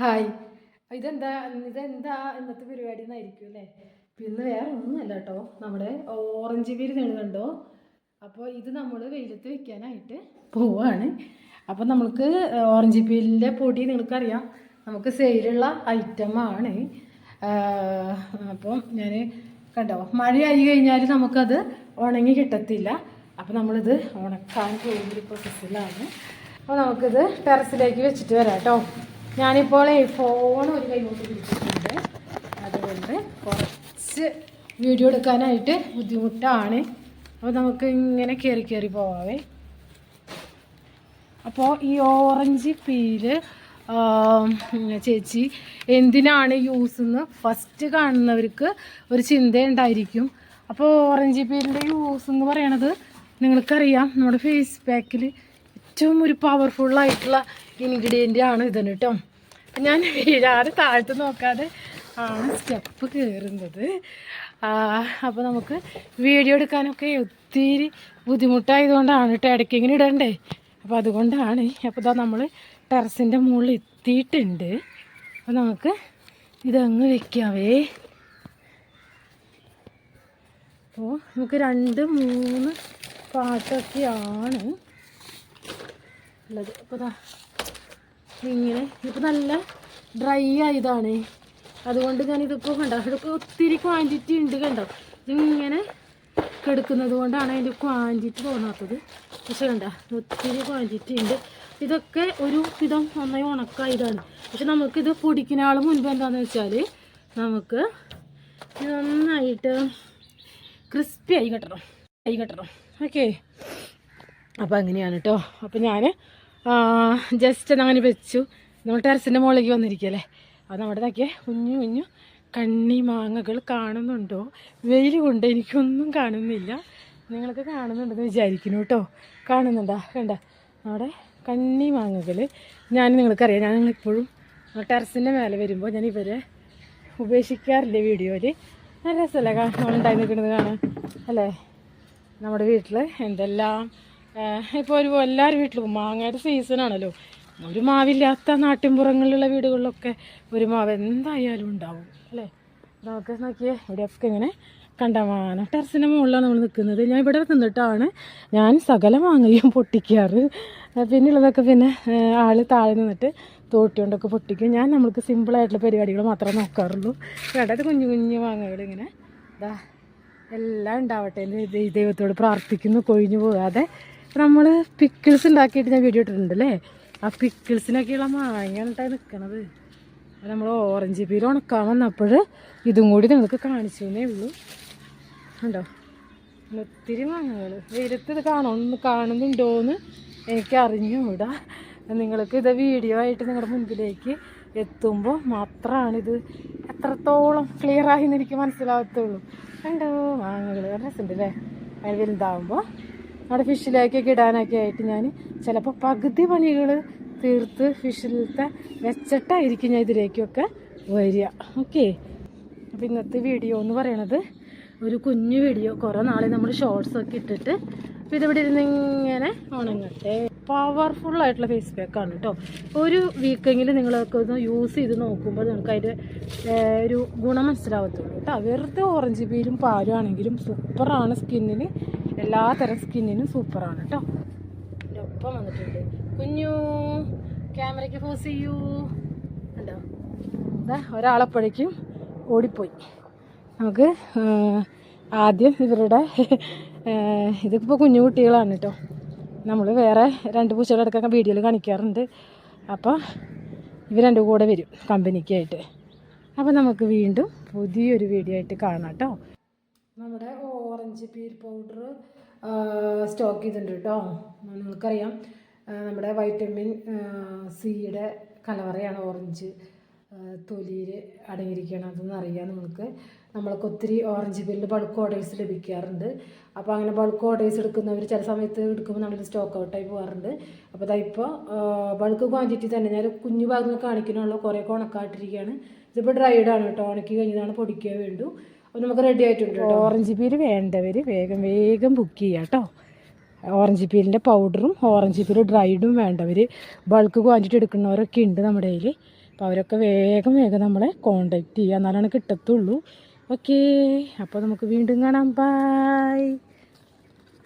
Hi. ഇതെന്താ ഇതെന്താ ഇന്നത്തെ പരിപാടി എന്നായിരിക്കും അല്ലേ? പിന്നെ വേറെ ഒന്നുമല്ല കേട്ടോ, നമ്മുടെ ഓറഞ്ച് പീര് കണ്ടോ. അപ്പോൾ ഇത് നമ്മൾ വെയിലത്ത് വെക്കാനായിട്ട് പോവാണ്. അപ്പം നമുക്ക് ഓറഞ്ച് പീലിൻ്റെ പൊടി നിങ്ങൾക്കറിയാം, നമുക്ക് സെയിലുള്ള ഐറ്റമാണ്. അപ്പം ഞാൻ കണ്ടോ, മഴയായി കഴിഞ്ഞാൽ നമുക്കത് ഉണങ്ങി കിട്ടത്തില്ല. അപ്പോൾ നമ്മളിത് ഉണക്കാൻ പോകുന്നൊരു പ്രോസസ്സിലാണ്. അപ്പോൾ നമുക്കിത് ടെറസിലേക്ക് വെച്ചിട്ട് വരാം കേട്ടോ. ഞാനിപ്പോൾ ഫോൺ ഒരു കൈകൊണ്ട് പിടിച്ചിട്ടുണ്ട്, അതുകൊണ്ട് കുറച്ച് വീഡിയോ എടുക്കാനായിട്ട് ബുദ്ധിമുട്ടാണ്. അപ്പോൾ നമുക്ക് ഇങ്ങനെ കയറി പോവാവേ. അപ്പോൾ ഈ ഓറഞ്ച് പീല് ചേച്ചി എന്തിനാണ് യൂസ് എന്ന് ഫസ്റ്റ് കാണുന്നവർക്ക് ഒരു ചിന്തയുണ്ടായിരിക്കും. അപ്പോൾ ഓറഞ്ച് പീലിൻ്റെ യൂസ് എന്ന് പറയണത് നിങ്ങൾക്കറിയാം, നമ്മുടെ ഫേസ് പാക്കിൽ ഏറ്റവും ഒരു പവർഫുള്ളായിട്ടുള്ള ഇൻഗ്രീഡിയൻ്റ് ആണ് ഇതെന്ന് കേട്ടോ. ഞാൻ വീഴാതെ താഴ്ത്ത് നോക്കാതെ ആണ് സ്റ്റെപ്പ് കയറുന്നത്. അപ്പോൾ നമുക്ക് വീഡിയോ എടുക്കാനൊക്കെ ഒത്തിരി ബുദ്ധിമുട്ടായതുകൊണ്ടാണ് കേട്ടോ, ഇടയ്ക്ക് ഇങ്ങനെ ഇടണ്ടേ. അപ്പോൾ അതുകൊണ്ടാണ്. അപ്പോൾ ഇതാ നമ്മൾ ടെറസിൻ്റെ മുകളിൽ എത്തിയിട്ടുണ്ട്. അപ്പോൾ നമുക്ക് ഇതങ്ങ് വെക്കാവേ. അപ്പോൾ നമുക്ക് 2-3 പാട്ടൊക്കെയാണ് ഉള്ളത്. അപ്പോൾ ഇതാ ഇങ്ങനെ ഇപ്പോൾ നല്ല ഡ്രൈ ആയതാണ്, അതുകൊണ്ട് ഞാനിതിപ്പോൾ കണ്ടോ, ഇതൊക്കെ ഒത്തിരി ക്വാണ്ടിറ്റി ഉണ്ട് കണ്ടോ. ഇതിങ്ങനെ കിടക്കുന്നത് കൊണ്ടാണ് അതിൻ്റെ ക്വാണ്ടിറ്റി തോന്നാത്തത്. പക്ഷെ കണ്ടോ, ഒത്തിരി ക്വാണ്ടിറ്റി ഉണ്ട്. ഇതൊക്കെ ഒരു വിധം നന്നായി ഉണക്കായതാണ്. പക്ഷെ നമുക്കിത് പൊടിക്കുന്ന ആൾ മുൻപ് എന്താണെന്ന് വെച്ചാൽ നമുക്ക് നന്നായിട്ട് ക്രിസ്പി ആയി കിട്ടണം. ഓക്കെ, അപ്പോൾ അങ്ങനെയാണ് കേട്ടോ. അപ്പോൾ ഞാൻ ജസ്റ്റ് അങ്ങനെ വെച്ചു. നമ്മൾ ടെറസിൻ്റെ മുകളിലേക്ക് വന്നിരിക്കുകയല്ലേ. അത് നമ്മുടെ ഇതാക്കിയ കുഞ്ഞു കണ്ണി മാങ്ങകൾ കാണുന്നുണ്ടോ? വെയിൽ കൊണ്ട് എനിക്കൊന്നും കാണുന്നില്ല, നിങ്ങൾക്ക് കാണുന്നുണ്ടെന്ന് വിചാരിക്കുന്നു കേട്ടോ. കാണുന്നുണ്ടോ? കണ്ട നമ്മുടെ കണ്ണി മാങ്ങകൾ. നിങ്ങൾക്കറിയാം, ഞാൻ നിങ്ങളിപ്പോഴും ടെറസിൻ്റെ മേലെ വരുമ്പോൾ ഞാൻ ഇവരെ ഉപേക്ഷിക്കാറില്ല വീഡിയോയിൽ. നല്ല രസമല്ലേ നമ്മളുണ്ടായി നിൽക്കുന്നത് കാണാൻ അല്ലേ? നമ്മുടെ വീട്ടിൽ എന്തെല്ലാം ഇപ്പോൾ എല്ലാവരും വീട്ടിലും മാങ്ങയുടെ സീസണാണല്ലോ. ഒരു മാവില്ലാത്ത നാട്ടിൻപുറങ്ങളിലുള്ള വീടുകളിലൊക്കെ ഒരു മാവ് എന്തായാലും ഉണ്ടാവും അല്ലേ? നമുക്ക് നോക്കിയേ, ഇവിടെയൊക്കെ ഇങ്ങനെ കണ്ടമാനം. ടെറസിൻ്റെ മുകളിലാണ് നമ്മൾ നിൽക്കുന്നത്. ഞാൻ ഇവിടെ നിന്നിട്ടാണ് ഞാൻ സകല മാങ്ങയും പൊട്ടിക്കാറ്. പിന്നെയുള്ളതൊക്കെ പിന്നെ ആൾ താഴെ നിന്നിട്ട് തോട്ടി കൊണ്ടൊക്കെ പൊട്ടിക്കും. നമ്മൾക്ക് സിമ്പിളായിട്ടുള്ള പരിപാടികൾ മാത്രമേ നോക്കാറുള്ളൂ. കേട്ടത് കുഞ്ഞു മാങ്ങകൾ ഇങ്ങനെ ഇതാ എല്ലാം ഉണ്ടാവട്ടെ എന്ന് ദൈവത്തോട് പ്രാർത്ഥിക്കുന്നു, കൊഴിഞ്ഞു പോകാതെ. നമ്മൾ പിക്കിൾസ് ഉണ്ടാക്കിയിട്ട് ഞാൻ വീഡിയോ ഇട്ടിട്ടുണ്ടല്ലേ, ആ പിക്കിൾസിനൊക്കെയുള്ള മാങ്ങയാണ് നിൽക്കണത്. നമ്മൾ ഓറഞ്ച് പീൽ ഉണക്കാൻ വന്നപ്പോൾ ഇതും കൂടി നിങ്ങൾക്ക് കാണിച്ചു തന്നേ ഉള്ളൂ. ഉണ്ടോ, ഒത്തിരി മാങ്ങകൾ. വെയിലത്ത് ഇത് കാണുന്നുണ്ടോയെന്ന് എനിക്ക് അറിഞ്ഞുകൂടാ. നിങ്ങൾക്ക് ഇത് വീഡിയോ ആയിട്ട് നിങ്ങളുടെ മുൻപിലേക്ക് എത്തുമ്പോൾ മാത്രമാണിത് എത്രത്തോളം ക്ലിയറായി എന്ന് എനിക്ക് മനസ്സിലാകത്തുള്ളൂ. കണ്ടോ മാങ്ങകൾ രസമുണ്ട് അല്ലേ? അതിന് വലുതാവുമ്പോൾ നമ്മുടെ ഫിഷിലേക്കൊക്കെ ഇടാനൊക്കെ ആയിട്ട് ഞാൻ ചിലപ്പോൾ പകുതി പണികൾ തീർത്ത് ഫിഷിലത്തെ വെച്ചിട്ടായിരിക്കും ഞാൻ ഇതിലേക്കൊക്കെ വരിക. ഓക്കെ, അപ്പോൾ ഇന്നത്തെ വീഡിയോ എന്ന് പറയണത് ഒരു കുഞ്ഞു വീഡിയോ. കുറേ നാളെ നമ്മൾ ഷോർട്സൊക്കെ ഇട്ടിട്ട് ഇതിവിടെ ഇരുന്ന് ഇങ്ങനെ ഉണങ്ങട്ടെ. പവർഫുള്ളായിട്ടുള്ള ഫേസ് പാക്കാണ് കേട്ടോ. ഒരു വീക്കെങ്കിലും നിങ്ങളൊക്കെ ഒന്ന് യൂസ് ചെയ്ത് നോക്കുമ്പോൾ നിങ്ങൾക്ക് അതിൻ്റെ ഒരു ഗുണം മനസ്സിലാവത്തുള്ളൂ കേട്ടോ. വെറുതെ ഓറഞ്ച് പീലും പാലും ആണെങ്കിലും സൂപ്പറാണ് സ്കിന്നിന്, എല്ലാതരം സ്കിന്നിനും സൂപ്പറാണ് കേട്ടോ. എൻ്റെ ഒപ്പം വന്നിട്ടുണ്ട് കുഞ്ഞു. ക്യാമറയ്ക്ക് ഫോസ് ചെയ്യൂ. ഉണ്ടോ, ഇതാ ഒരാളെപ്പോഴേക്കും ഓടിപ്പോയി. നമുക്ക് ആദ്യം ഇവരുടെ ഇതിപ്പോൾ കുഞ്ഞു കുട്ടികളാണ് കേട്ടോ. നമ്മൾ വേറെ 2 പൂച്ചകളടക്കം വീഡിയോയിൽ കാണിക്കാറുണ്ട്. അപ്പോൾ ഇവർ 2 കൂടെ വരും കമ്പനിക്കായിട്ട്. അപ്പോൾ നമുക്ക് വീണ്ടും പുതിയൊരു വീഡിയോ ആയിട്ട് കാണാം കേട്ടോ. നമ്മുടെ ഓറഞ്ച് പീൽ പൗഡർ സ്റ്റോക്ക് ചെയ്തിട്ടുണ്ട് കേട്ടോ. നിങ്ങൾക്കറിയാം, നമ്മുടെ വൈറ്റമിൻ സിയുടെ കലവറയാണ് ഓറഞ്ച് തൊലിയിൽ അടങ്ങിയിരിക്കണതെന്ന് അറിയാം നിങ്ങൾക്ക്. നമ്മൾക്ക് ഒത്തിരി ഓറഞ്ച് പീലിൽ ബൾക്ക് ഓർഡേഴ്സ് ലഭിക്കാറുണ്ട്. അപ്പോൾ അങ്ങനെ ബൾക്ക് ഓർഡേഴ്സ് എടുക്കുന്നവർ ചില സമയത്ത് എടുക്കുമ്പോൾ നമ്മൾ സ്റ്റോക്ക് ഔട്ടായി പോകാറുണ്ട്. അപ്പോൾ ഇപ്പോൾ ബൾക്ക് ക്വാണ്ടിറ്റി തന്നെ ഞാൻ കുഞ്ഞു ഭാഗങ്ങൾ കാണിക്കണമല്ലോ, കുറേയൊക്കെ ഉണക്കാട്ടിരിക്കുകയാണ്. ഇതിപ്പോൾ ഡ്രൈഡാണ് കേട്ടോ, ഉണക്കി കഴിഞ്ഞതാണ് പൊടിക്കുക വേണ്ടു. അപ്പോൾ നമുക്ക് റെഡി ആയിട്ടുണ്ട് കേട്ടോ. ഓറഞ്ച് പീൽ വേണ്ടവർ വേഗം ബുക്ക് ചെയ്യുക കേട്ടോ. ഓറഞ്ച് പീലിൻ്റെ പൗഡറും ഓറഞ്ച് പീൽ ഡ്രൈഡും വേണ്ടവർ ബൾക്ക് ക്വാണ്ടിറ്റി എടുക്കുന്നവരൊക്കെ ഉണ്ട് നമ്മുടെ കയ്യിൽ. അപ്പോൾ അവരൊക്കെ വേഗം നമ്മളെ കോണ്ടാക്ട് ചെയ്യുക, എന്നാലാണ് കിട്ടത്തുള്ളൂ. ഓക്കേ, അപ്പോൾ നമുക്ക് വീണ്ടും കാണാം. ബൈ.